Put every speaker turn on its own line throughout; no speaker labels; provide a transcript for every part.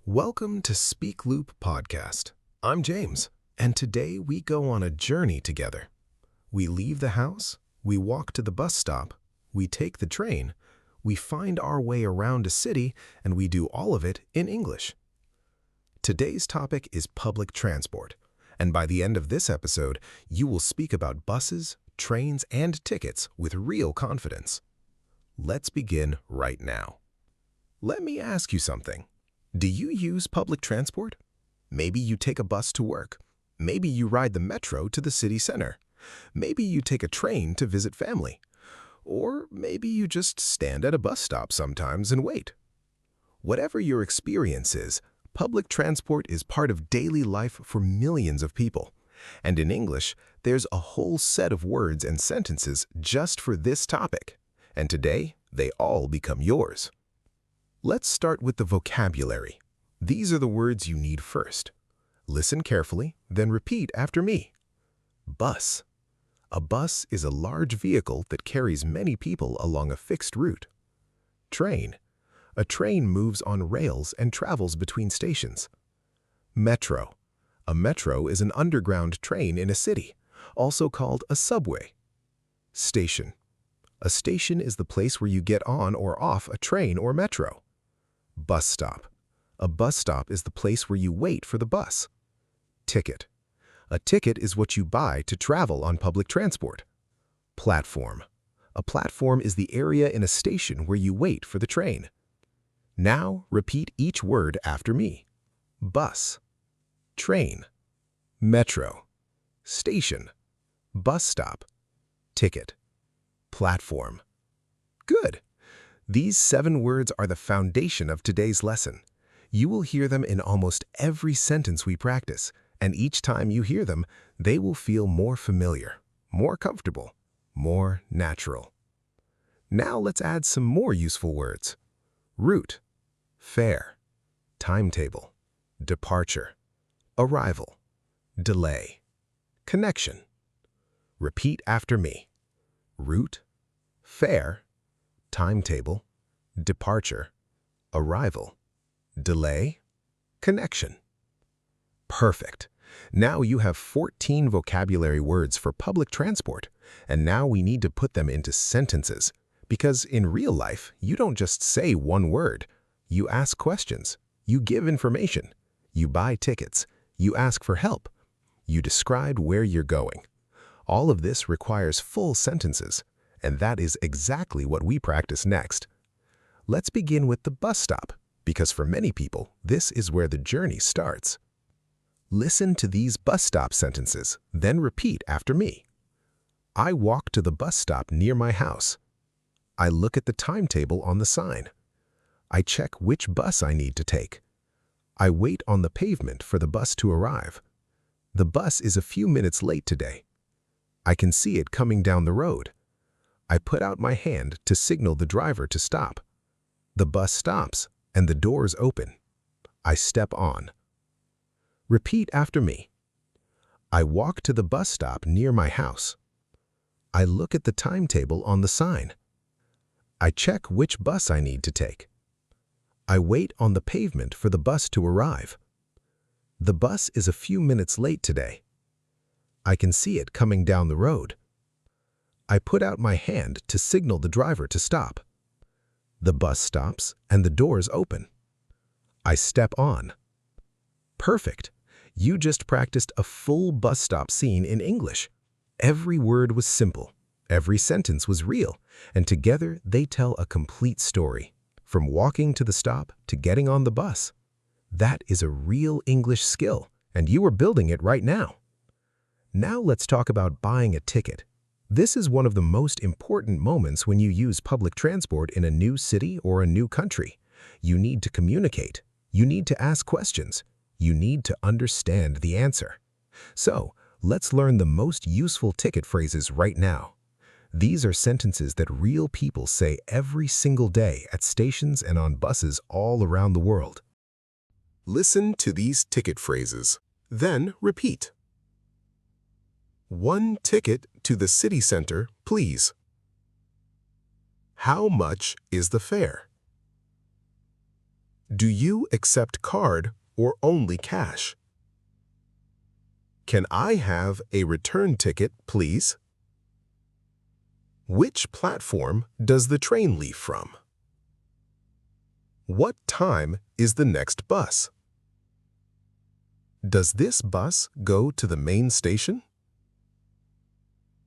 Welcome to SpeakLoop Podcast. I'm James, and today we go on a journey together. We leave the house, we walk to the bus stop, we take the train, we find our way around a city, and we do all of it in English. Today's topic is public transport, and by the end of this episode, you will speak about buses, trains, and tickets with real confidence. Let's begin right now. Let me ask you something. Do you use public transport? Maybe you take a bus to work. Maybe you ride the metro to the city center. Maybe you take a train to visit family. Or maybe you just stand at a bus stop sometimes and wait. Whatever your experience is, public transport is part of daily life for millions of people. And in English, there's a whole set of words and sentences just for this topic. And today, they all become yours. Let's start with the vocabulary. These are the words you need first. Listen carefully, then repeat after me. Bus. A bus is a large vehicle that carries many people along a fixed route. Train. A train moves on rails and travels between stations. Metro. A metro is an underground train in a city, also called a subway. Station. A station is the place where you get on or off a train or metro. Bus stop. A bus stop is the place where you wait for the bus. Ticket. A ticket is what you buy to travel on public transport. Platform. A platform is the area in a station where you wait for the train. Now, repeat each word after me. Bus. Train. Metro. Station. Bus stop. Ticket. Platform. Good. These 7 words are the foundation of today's lesson. You will hear them in almost every sentence we practice, and each time you hear them, they will feel more familiar, more comfortable, more natural. Now let's add some more useful words. Route, fare, timetable, departure, arrival, delay, connection. Repeat after me. Route, fare, timetable, departure, arrival, delay, connection. Perfect. Now you have 14 vocabulary words for public transport, and now we need to put them into sentences, because in real life, you don't just say one word. You ask questions, you give information, you buy tickets, you ask for help, you describe where you're going. All of this requires full sentences, and that is exactly what we practice next. Let's begin with the bus stop, because for many people, this is where the journey starts. Listen to these bus stop sentences, then repeat after me. I walk to the bus stop near my house. I look at the timetable on the sign. I check which bus I need to take. I wait on the pavement for the bus to arrive. The bus is a few minutes late today. I can see it coming down the road. I put out my hand to signal the driver to stop. The bus stops and the doors open. I step on. Repeat after me. I walk to the bus stop near my house. I look at the timetable on the sign. I check which bus I need to take. I wait on the pavement for the bus to arrive. The bus is a few minutes late today. I can see it coming down the road. I put out my hand to signal the driver to stop. The bus stops and the doors open. I step on. Perfect. You just practiced a full bus stop scene in English. Every word was simple. Every sentence was real. And together they tell a complete story. From walking to the stop to getting on the bus. That is a real English skill, and you are building it right now. Now let's talk about buying a ticket. This is one of the most important moments when you use public transport in a new city or a new country. You need to communicate. You need to ask questions. You need to understand the answer. So, let's learn the most useful ticket phrases right now. These are sentences that real people say every single day at stations and on buses all around the world. Listen to these ticket phrases, then repeat. 1 ticket to the city center, please. How much is the fare? Do you accept card or only cash? Can I have a return ticket, please? Which platform does the train leave from? What time is the next bus? Does this bus go to the main station?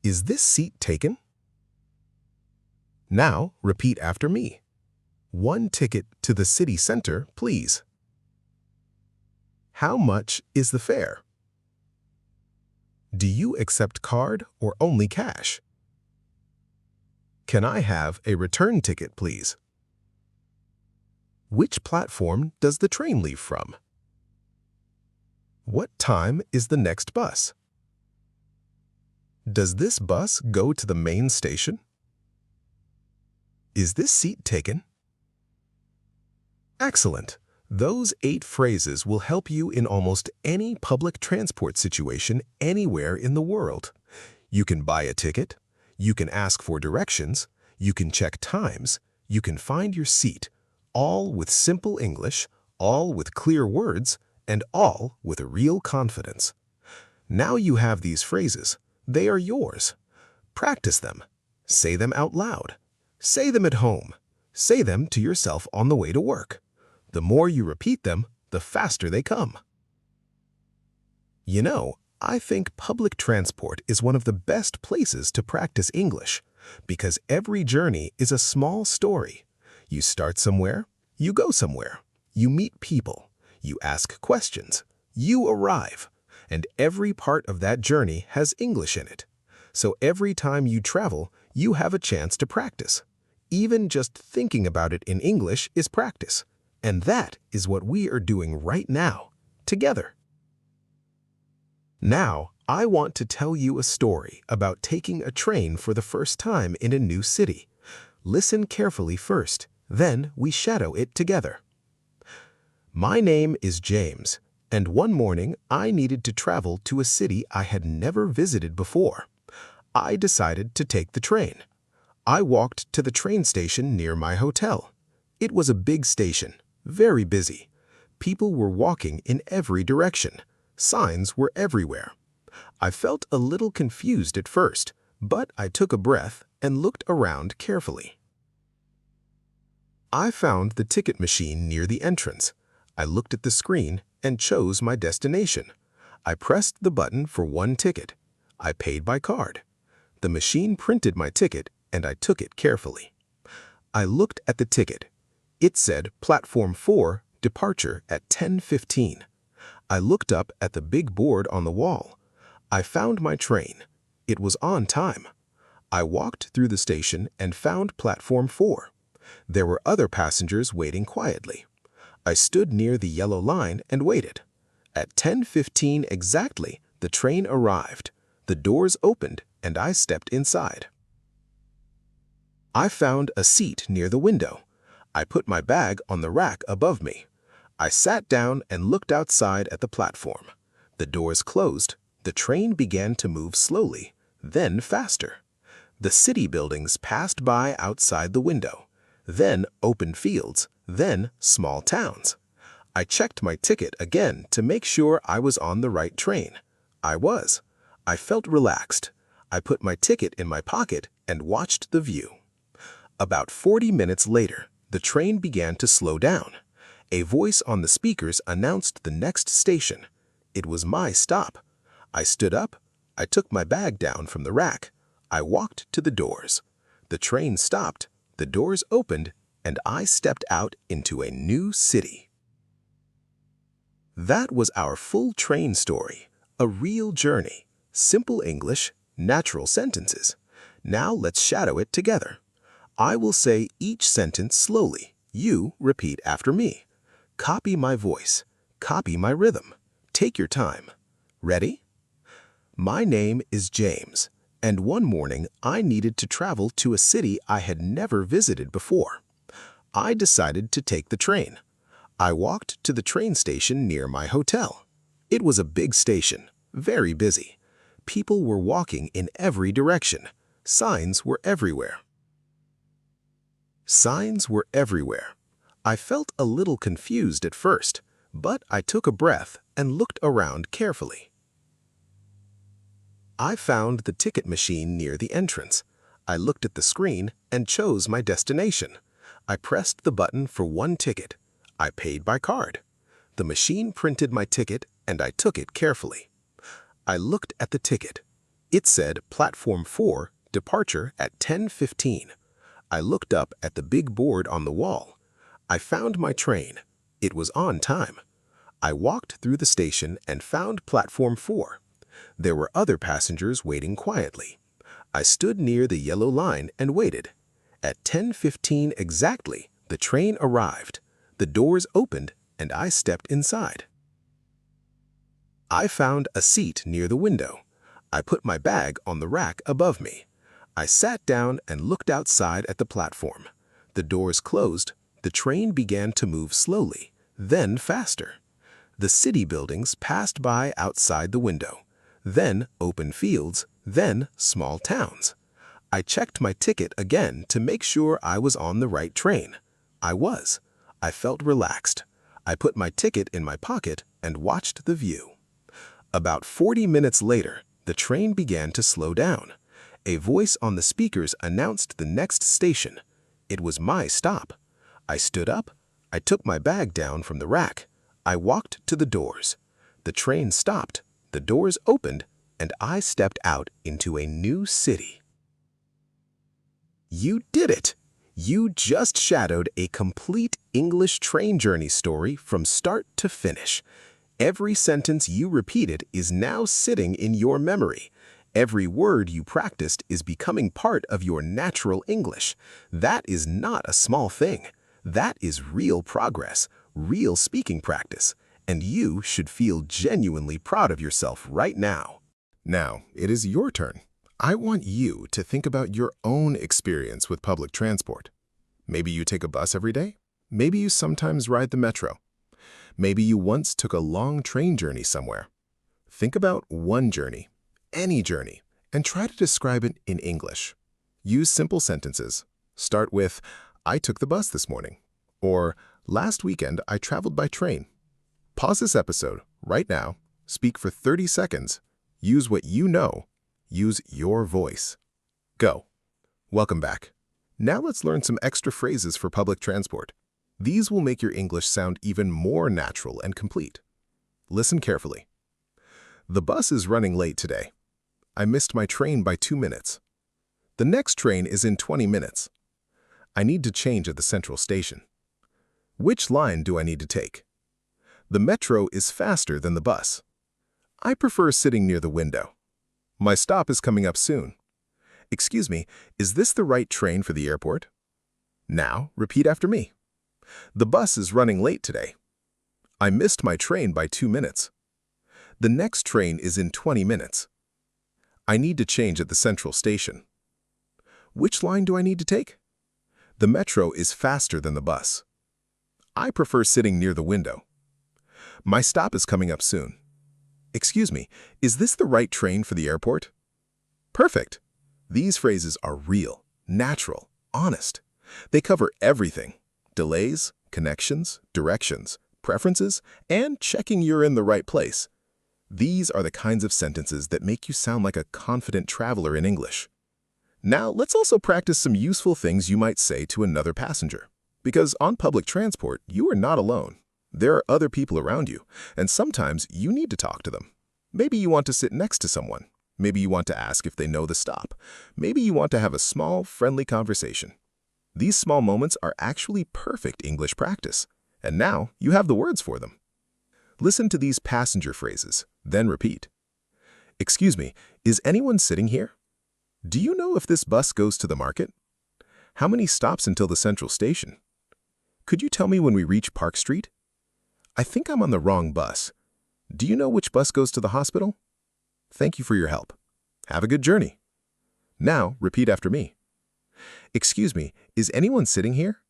Is this seat taken? Now repeat after me. 1 ticket to the city center, please. How much is the fare? Do you accept card or only cash? Can I have a return ticket, please? Which platform does the train leave from? What time is the next bus? Does this bus go to the main station? Is this seat taken? Excellent! Those 8 phrases will help you in almost any public transport situation anywhere in the world. You can buy a ticket, you can ask for directions, you can check times, you can find your seat, all with simple English, all with clear words, and all with a real confidence. Now you have these phrases. They are yours. Practice them. Say them out loud. Say them at home. Say them to yourself on the way to work. The more you repeat them, the faster they come. You know, I think public transport is one of the best places to practice English because every journey is a small story. You start somewhere, you go somewhere, you meet people, you ask questions, you arrive, and every part of that journey has English in it. So every time you travel, you have a chance to practice. Even just thinking about it in English is practice. And that is what we are doing right now, together. Now, I want to tell you a story about taking a train for the first time in a new city. Listen carefully first, then we shadow it together. My name is James, and one morning I needed to travel to a city I had never visited before. I decided to take the train. I walked to the train station near my hotel. It was a big station. Very busy. People were walking in every direction. Signs were everywhere. I felt a little confused at first, but I took a breath and looked around carefully. I found the ticket machine near the entrance. I looked at the screen and chose my destination. I pressed the button for 1 ticket. I paid by card. The machine printed my ticket and I took it carefully. I looked at the ticket. It said Platform 4, departure at 10:15. I looked up at the big board on the wall. I found my train. It was on time. I walked through the station and found Platform 4. There were other passengers waiting quietly. I stood near the yellow line and waited. At 10:15 exactly, the train arrived. The doors opened and I stepped inside. I found a seat near the window. I put my bag on the rack above me. I sat down and looked outside at the platform. The doors closed. The train began to move slowly, then faster. The city buildings passed by outside the window, then open fields, then small towns. I checked my ticket again to make sure I was on the right train. I was. I felt relaxed. I put my ticket in my pocket and watched the view. About 40 minutes later, the train began to slow down. A voice on the speakers announced the next station. It was my stop. I stood up. I took my bag down from the rack. I walked to the doors. The train stopped, the doors opened, and I stepped out into a new city. That was our full train story, a real journey, simple English, natural sentences. Now let's shadow it together. I will say each sentence slowly. You repeat after me. Copy my voice. Copy my rhythm. Take your time. Ready? My name is James, and one morning I needed to travel to a city I had never visited before. I decided to take the train. I walked to the train station near my hotel. It was a big station, very busy. People were walking in every direction. Signs were everywhere. Signs were everywhere. I felt a little confused at first, but I took a breath and looked around carefully. I found the ticket machine near the entrance. I looked at the screen and chose my destination. I pressed the button for one ticket. I paid by card. The machine printed my ticket and I took it carefully. I looked at the ticket. It said Platform 4, departure at 10:15. I looked up at the big board on the wall. I found my train. It was on time. I walked through the station and found Platform 4. There were other passengers waiting quietly. I stood near the yellow line and waited. At 10:15 exactly, the train arrived. The doors opened and I stepped inside. I found a seat near the window. I put my bag on the rack above me. I sat down and looked outside at the platform. The doors closed. The train began to move slowly, then faster. The city buildings passed by outside the window, then open fields, then small towns. I checked my ticket again to make sure I was on the right train. I was. I felt relaxed. I put my ticket in my pocket and watched the view. About 40 minutes later, the train began to slow down. A voice on the speakers announced the next station. It was my stop. I stood up. I took my bag down from the rack. I walked to the doors. The train stopped. The doors opened, and I stepped out into a new city. You did it! You just shadowed a complete English train journey story from start to finish. Every sentence you repeated is now sitting in your memory. Every word you practiced is becoming part of your natural English. That is not a small thing. That is real progress, real speaking practice, and you should feel genuinely proud of yourself right now. Now, it is your turn. I want you to think about your own experience with public transport. Maybe you take a bus every day. Maybe you sometimes ride the metro. Maybe you once took a long train journey somewhere. Think about one journey, any journey, and try to describe it in English. Use simple sentences. Start with, I took the bus this morning, or last weekend I traveled by train. Pause this episode right now, speak for 30 seconds, use what you know, use your voice. Go. Welcome back. Now let's learn some extra phrases for public transport. These will make your English sound even more natural and complete. Listen carefully. The bus is running late today. I missed my train by 2 minutes. The next train is in 20 minutes. I need to change at the central station. Which line do I need to take? The metro is faster than the bus. I prefer sitting near the window. My stop is coming up soon. Excuse me, is this the right train for the airport? Now, repeat after me. The bus is running late today. I missed my train by 2 minutes. The next train is in 20 minutes. I need to change at the central station. Which line do I need to take? The metro is faster than the bus. I prefer sitting near the window. My stop is coming up soon. Excuse me, is this the right train for the airport? Perfect. These phrases are real, natural, honest. They cover everything: delays, connections, directions, preferences, and checking you're in the right place. These are the kinds of sentences that make you sound like a confident traveler in English. Now, let's also practice some useful things you might say to another passenger. Because on public transport, you are not alone. There are other people around you, and sometimes you need to talk to them. Maybe you want to sit next to someone. Maybe you want to ask if they know the stop. Maybe you want to have a small, friendly conversation. These small moments are actually perfect English practice, and now you have the words for them. Listen to these passenger phrases, then repeat. Excuse me, is anyone sitting here? Do you know if this bus goes to the market? How many stops until the central station? Could you tell me when we reach Park Street? I think I'm on the wrong bus. Do you know which bus goes to the hospital? Thank you for your help. Have a good journey. Now, repeat after me. Excuse me, is anyone sitting here?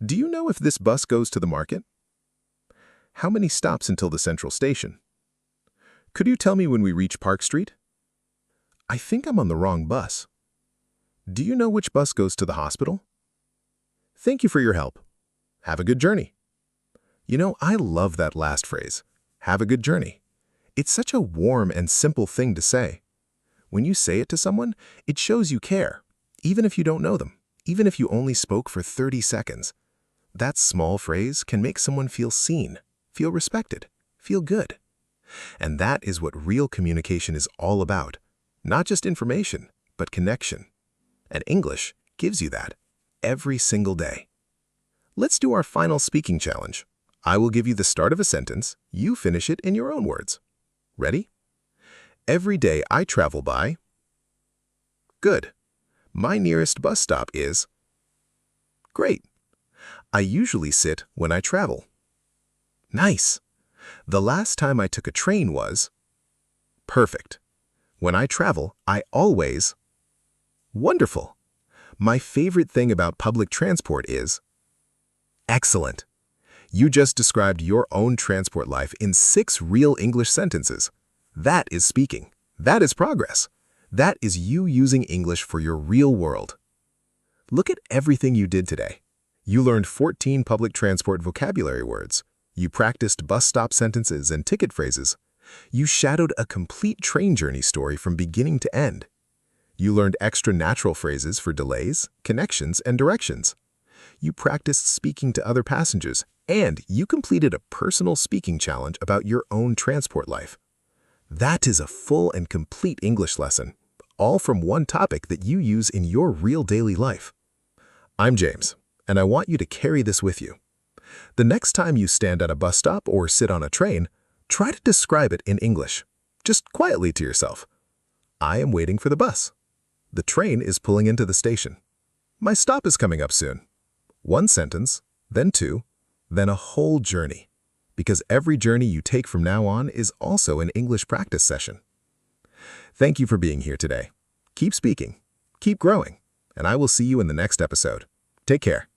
Do you know if this bus goes to the market? How many stops until the central station? Could you tell me when we reach Park Street? I think I'm on the wrong bus. Do you know which bus goes to the hospital? Thank you for your help. Have a good journey. You know, I love that last phrase, have a good journey. It's such a warm and simple thing to say. When you say it to someone, it shows you care, even if you don't know them, even if you only spoke for 30 seconds. That small phrase can make someone feel seen, feel respected, feel good. And that is what real communication is all about. Not just information, but connection. And English gives you that every single day. Let's do our final speaking challenge. I will give you the start of a sentence. You finish it in your own words. Ready? Every day I travel by. Good. My nearest bus stop is. Great. I usually sit when I travel. Nice. The last time I took a train was. Perfect. When I travel, I always. Wonderful. My favorite thing about public transport is. Excellent. You just described your own transport life in 6 real English sentences. That is speaking. That is progress. That is you using English for your real world. Look at everything you did today. You learned 14 public transport vocabulary words. You practiced bus stop sentences and ticket phrases. You shadowed a complete train journey story from beginning to end. You learned extra natural phrases for delays, connections, and directions. You practiced speaking to other passengers, and you completed a personal speaking challenge about your own transport life. That is a full and complete English lesson, all from one topic that you use in your real daily life. I'm James, and I want you to carry this with you. The next time you stand at a bus stop or sit on a train, try to describe it in English, just quietly to yourself. I am waiting for the bus. The train is pulling into the station. My stop is coming up soon. One sentence, then 2, then a whole journey. Because every journey you take from now on is also an English practice session. Thank you for being here today. Keep speaking, keep growing, and I will see you in the next episode. Take care.